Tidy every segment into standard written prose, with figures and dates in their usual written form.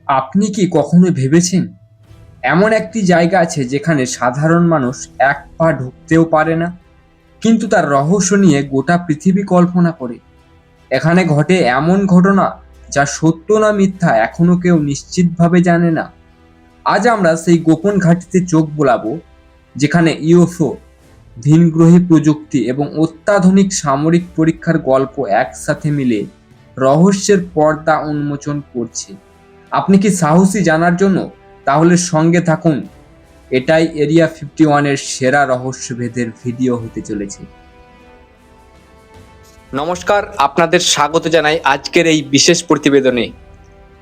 আপনি কি কখনো ভেবেছেন এমন একটি জায়গা আছে যেখানে সাধারণ মানুষ এক পা ঢুকতেও পারে না, কিন্তু তার রহস্য নিয়ে গোটা পৃথিবী কল্পনা করে? এখানে ঘটে এমন ঘটনা যা সত্য না মিথ্যা এখনো কেউ নিশ্চিতভাবে জানে না। আজ আমরা সেই গোপন ঘাঁটিতে চোখ বোলাবো, যেখানে ইউএফও, ভিনগ্রহী প্রযুক্তি এবং অত্যাধুনিক সামরিক পরীক্ষার গল্প একসাথে মিলে রহস্যের পর্দা উন্মোচন করছে। আপনি কি সাহসী জানার জন্য? তাহলে সঙ্গে থাকুন। এটাই এরিয়া 51-এর সেরা রহস্যভেদের ভিডিও হতে চলেছে। নমস্কার, আপনাদের স্বাগত জানাই আজকের এই বিশেষ প্রতিবেদনে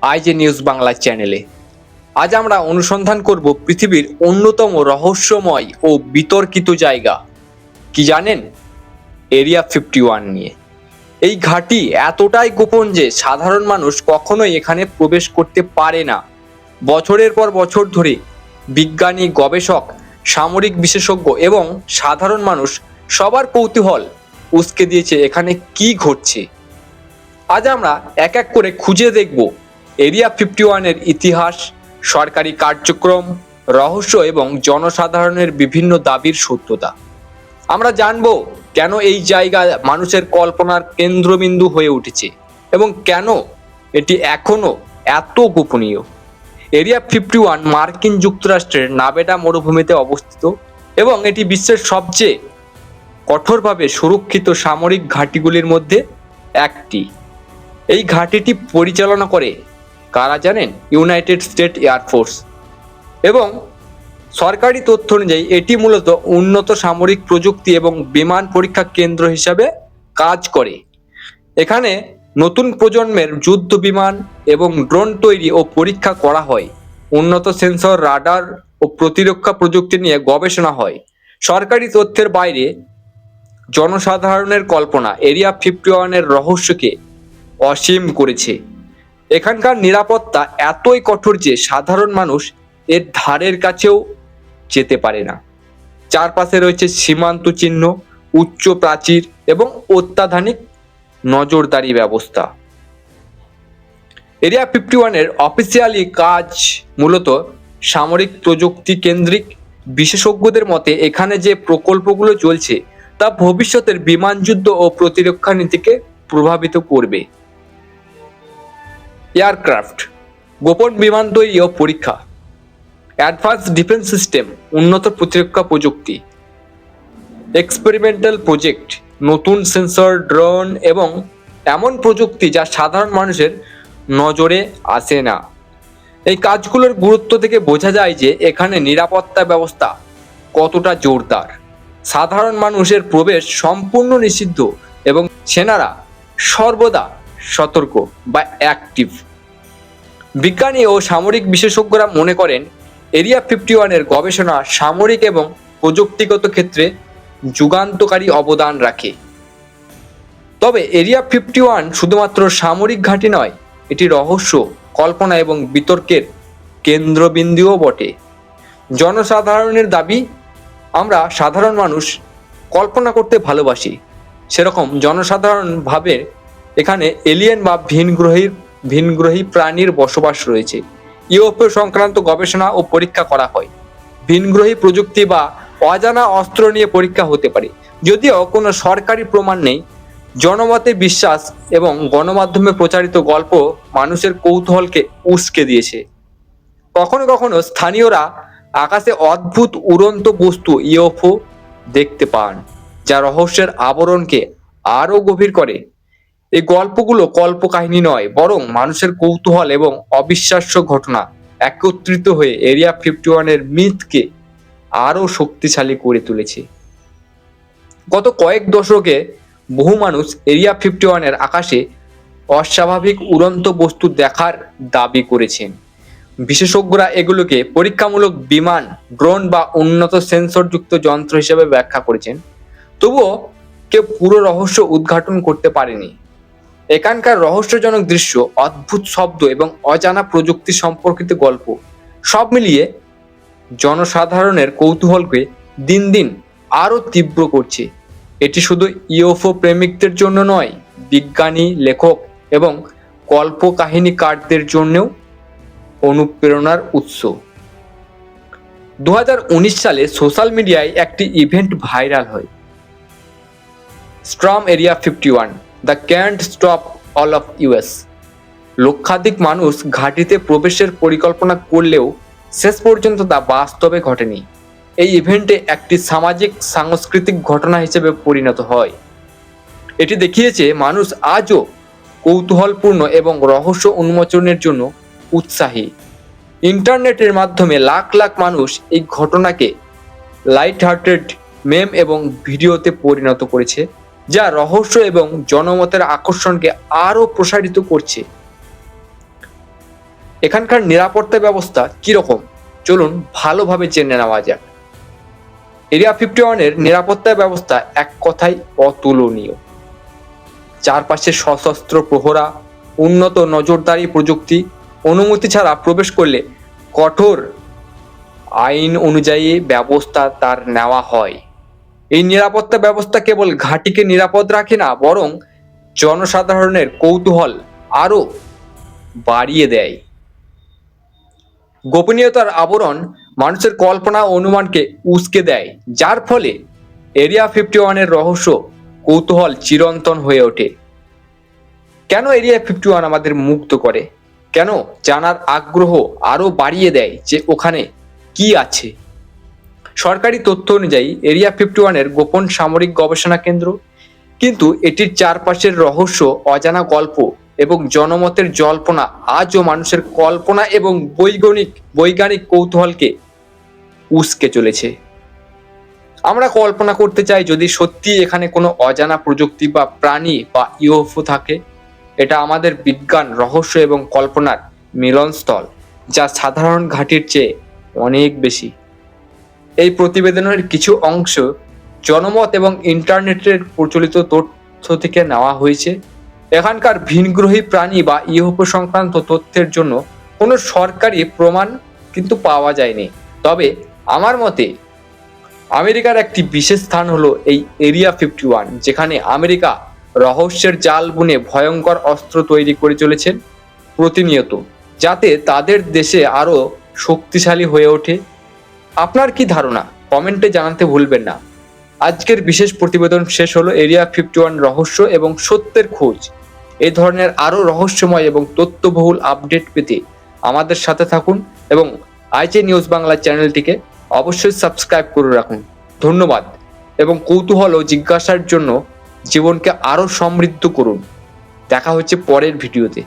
আইজে নিউজ বাংলা চ্যানেলে। আজ আমরা অনুসন্ধান করব পৃথিবীর অন্যতম রহস্যময় ও বিতর্কিত জায়গা, কি জানেন, এরিয়া 51 নিয়ে। এই ঘাঁটি এতটাই গোপন যে সাধারণ মানুষ কখনোই এখানে প্রবেশ করতে পারে না। বছরের পর বছর ধরে বিজ্ঞানী, গবেষক, সামরিক বিশেষজ্ঞ এবং সাধারণ মানুষ সবার কৌতূহল উস্কে দিয়েছে এখানে কি ঘটছে। আজ আমরা এক এক করে খুঁজে দেখব এরিয়া 51-এর ইতিহাস, সরকারি কার্যক্রম, রহস্য এবং জনসাধারণের বিভিন্ন দাবির সত্যতা। আমরা জানব কেন এই জায়গা মানুষের কল্পনার কেন্দ্রবিন্দু হয়ে উঠেছে এবং কেন এটি এখনো এত গোপনীয়। এরিয়া 51 মার্কিন যুক্তরাষ্ট্রের নাভেডা মরুভূমিতে অবস্থিত এবং এটি বিশ্বের সবচেয়ে কঠোরভাবে সুরক্ষিত সামরিক ঘাঁটিগুলির মধ্যে একটি। এই ঘাঁটিটি পরিচালনা করে কারা জানেন? United state air force. এবং সরকারি তথ্য অনুযায়ী এটি মূলত উন্নত সামরিক প্রযুক্তি এবং বিমান পরীক্ষা কেন্দ্র হিসাবে কাজ করে। এখানে নতুন প্রজন্মের যুদ্ধ বিমান এবং ড্রোন তৈরি ও পরীক্ষা করা হয়। উন্নত সেন্সর, রাডার ও প্রতিরক্ষা প্রযুক্তি নিয়ে গবেষণা হয়। সরকারি তথ্যের বাইরে জনসাধারণের কল্পনা এরিয়া 51-এর রহস্যকে অসীম করেছে। এখানকার নিরাপত্তা এতই কঠোর যে সাধারণ মানুষ এর ধারের কাছেও যেতে পারে না। চারপাশে রয়েছে সীমান্ত চিহ্ন, উচ্চ প্রাচীর এবং অত্যাধুনিক নজরদারি ব্যবস্থা। এরিয়া 51-এর অফিসিয়ালি কাজ মূলত সামরিক প্রযুক্তি কেন্দ্রিক। বিশেষজ্ঞদের মতে এখানে যে প্রকল্পগুলো চলছে তা ভবিষ্যতের বিমান যুদ্ধ ও প্রতিরক্ষা নীতিকে প্রভাবিত করবে। এয়ারক্রাফট, গোপন বিমান তৈরি ও পরীক্ষা, অ্যাডভান্স ডিফেন্স সিস্টেম, উন্নত প্রতিরক্ষা প্রযুক্তি, এক্সপেরিমেন্টাল প্রজেক্ট, নতুন সেন্সর, ড্রোন এবং এমন প্রযুক্তি যা সাধারণ মানুষের নজরে আসে না। এই কাজগুলোর গুরুত্ব থেকে বোঝা যায় যে এখানে নিরাপত্তা ব্যবস্থা কতটা জোরদার। সাধারণ মানুষের প্রবেশ সম্পূর্ণ নিষিদ্ধ এবং সেনারা সর্বদা সতর্ক বা অ্যাক্টিভ। বিজ্ঞানী ও সামরিক বিশেষজ্ঞরা মনে করেন এরিয়া 51-এর গবেষণা সামরিক এবং প্রযুক্তিগত ক্ষেত্রে যুগান্তকারী অবদান রাখে। তবে এরিয়া 51 শুধুমাত্র সামরিক ঘাঁটি নয়, এটি রহস্য, কল্পনা এবং বিতর্কের কেন্দ্রবিন্দুও বটে। জনসাধারণের দাবি, আমরা সাধারণ মানুষ কল্পনা করতে ভালোবাসি, সেরকম জনসাধারণ ভাবে এখানে এলিয়েন বা ভিনগ্রহী প্রাণীর বসবাস রয়েছে। ইউএফও সংক্রান্ত গবেষণা ও পরীক্ষা করা হয়। ভিনগ্রহী প্রযুক্তি বা অজানা অস্ত্র নিয়ে পরীক্ষা হতে পারে, যদিও কোনো সরকারি প্রমাণ নেই। জনমতের বিশ্বাস এবং গণমাধ্যমে প্রচারিত গল্প মানুষের কৌতূহলকে উস্কে দিয়েছে। কখনো কখনো স্থানীয়রা আকাশে অদ্ভুত উড়ন্ত বস্তু ইউএফও দেখতে পান, যা রহস্যের আবরণকে আরো গভীর করে। এই গল্পগুলো কল্পকাহিনী নয়, বরং মানুষের কৌতূহল এবং অবিশ্বাস্য ঘটনা একত্রিত হয়ে এরিয়া 51-এর মিথকে আরো শক্তিশালী করে তুলেছে। গত কয়েক দশকে বহু মানুষ এরিয়া 51-এর আকাশে অস্বাভাবিক উড়ন্ত বস্তু দেখার দাবি করেছেন। বিশেষজ্ঞরা এগুলোকে পরীক্ষামূলক বিমান, ড্রোন বা উন্নত সেন্সরযুক্ত যন্ত্র হিসেবে ব্যাখ্যা করেছেন। তবুও কেউ পুরো রহস্য উদ্ঘাটন করতে পারেনি। এখানকার রহস্যজনক দৃশ্য, অদ্ভুত শব্দ এবং অজানা প্রযুক্তি সম্পর্কিত গল্প সব মিলিয়ে জনসাধারণের কৌতূহলকে দিন দিন আরো তীব্র করছে। এটি শুধু ইউএফও প্রেমিকদের জন্য নয়, বিজ্ঞানী, লেখক এবং কল্পকাহিনীকারদের জন্যও অনুপ্রেরণার উৎস। 2019 সালে সোশ্যাল মিডিয়ায় একটি ইভেন্ট ভাইরাল হয়, storm area 51, they can't stop all of US. লক্ষাধিক মানুষ ঘাঁটিতে প্রবেশের পরিকল্পনা করলেও শেষ পর্যন্ত তা বাস্তবে ঘটেনি। এই ইভেন্টে একটি সামাজিক সাংস্কৃতিক ঘটনা হিসেবে পরিণত হয়। এটি দেখিয়েছে মানুষ আজও কৌতূহলপূর্ণ এবং রহস্য উন্মোচনের জন্য উৎসাহী। ইন্টারনেটের মাধ্যমে লাখ লাখ মানুষ এই ঘটনাকে লাইট হার্টেড মেম এবং ভিডিওতে পরিণত করেছে, যা রহস্য এবং জনমতের আকর্ষণকে আরও প্রসারিত করছে। এখানকার নিরাপত্তা ব্যবস্থা কিরকম চলুন ভালোভাবে জেনে নেওয়া যাক। এরিয়া 51 এর নিরাপত্তা ব্যবস্থা এক কথায় অতুলনীয়। চারপাশে সশস্ত্র প্রহরা, উন্নত নজরদারি প্রযুক্তি, অনুমতি ছাড়া প্রবেশ করলে কঠোর আইন অনুযায়ী ব্যবস্থা তার নেওয়া হয়। এই নিরাপত্তা ব্যবস্থা কেবল ঘাঁটিকে নিরাপদ রাখে না, বরং জনসাধারণের কৌতূহল আরও বাড়িয়ে দেয়। গোপনীয়তার আবরণ মানুষের কল্পনা ও অনুমানকে উস্কে দেয়, যার ফলে এরিয়া 51 এর রহস্য কৌতূহল চিরন্তন হয়ে ওঠে। কেন এরিয়া 51 আমাদের মুগ্ধ করে? কেন জানার আগ্রহ আরো বাড়িয়ে দেয় যে ওখানে কি আছে? সরকারি তথ্য অনুযায়ী এরিয়া 51 এর গোপন সামরিক গবেষণা কেন্দ্র, কিন্তু এটির চারপাশের রহস্য, অজানা গল্প এবং জনমতের জল্পনা আজও মানুষের কল্পনা এবং বৈজ্ঞানিক কৌতূহলকে উস্কে চলেছে। আমরা কল্পনা করতে চাই যদি সত্যি এখানে কোনো অজানা প্রযুক্তি বা প্রাণী বা ইউএফও থাকে। এটা আমাদের বিজ্ঞান, রহস্য এবং কল্পনার মিলনস্থল, যা সাধারণ ঘাঁটির চেয়ে অনেক বেশি। এই প্রতিবেদনের কিছু অংশ জনমত এবং ইন্টারনেটের প্রচলিত তথ্য থেকে নেওয়া হয়েছে। এখানকার ভিনগ্রহী প্রাণী বা ইউএফও সংক্রান্ত তথ্যের জন্য কোনো সরকারি প্রমাণ কিন্তু পাওয়া যায়নি। তবে আমার মতে আমেরিকার একটি বিশেষ স্থান হলো এই এরিয়া 51, যেখানে আমেরিকা রহস্যের জাল বুনে ভয়ঙ্কর অস্ত্র তৈরি করে চলেছেন প্রতিনিয়ত, যাতে তাদের দেশে আরো শক্তিশালী হয়ে ওঠে। আপনার কি ধারণা কমেন্টে জানাতে ভুলবেন না। আজকের বিশেষ প্রতিবেদন শেষ হলো। এরিয়া 51 রহস্য এবং সত্যের খোঁজ। এই ধরনের আরো রহস্যময় এবং তথ্যবহুল আপডেট পেতে আমাদের সাথে থাকুন এবং আইজে নিউজ বাংলা চ্যানেলটিকে অবশ্যই সাবস্ক্রাইব করে রাখুন। ধন্যবাদ এবং কৌতূহল ও জিজ্ঞাসার জন্য জীবনকে আরো সমৃদ্ধ করুন। দেখা হচ্ছে পরের ভিডিওতে।